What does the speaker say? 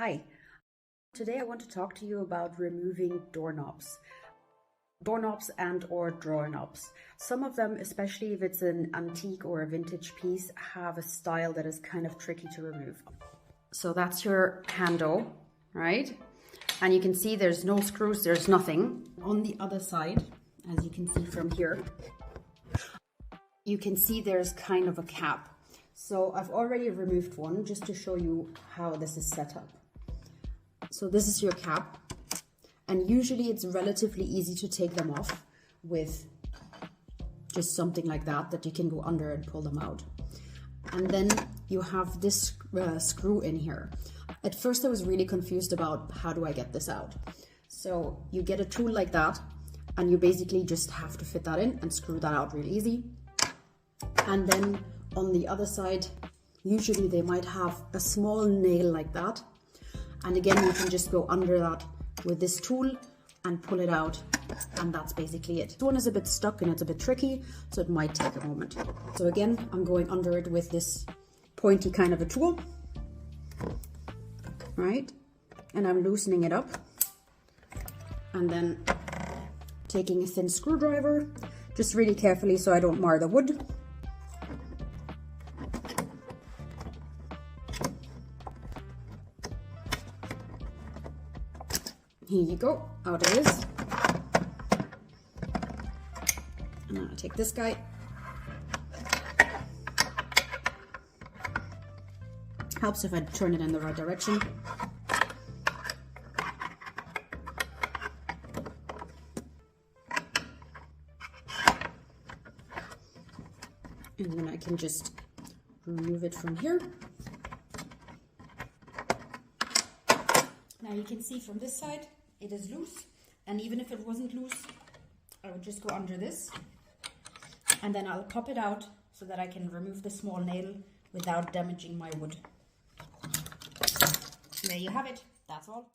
Hi, today I want to talk to you about removing doorknobs and or drawer knobs. Some of them, especially if it's an antique or a vintage piece, have a style that is kind of tricky to remove. So that's your handle, right? And you can see there's no screws, there's nothing. On the other side, as you can see from here, you can see there's kind of a cap. So I've already removed one just to show you how this is set up. So this is your cap, and usually it's relatively easy to take them off with just something like that you can go under and pull them out. And then you have this screw in here. At first I was really confused about how do I get this out. So you get a tool like that and you basically just have to fit that in and screw that out really easy. And then on the other side, usually they might have a small nail like that. And again, you can just go under that with this tool and pull it out, and that's basically it. This one is a bit stuck and it's a bit tricky, so it might take a moment. So again, I'm going under it with this pointy kind of a tool, right? And I'm loosening it up, and then taking a thin screwdriver, just really carefully so I don't mar the wood. Here you go, out it is. And I'll take this guy. Helps if I turn it in the right direction. And then I can just remove it from here. Now you can see from this side, it is loose, and even if it wasn't loose, I would just go under this, and then I'll pop it out so that I can remove the small nail without damaging my wood. There you have it, that's all.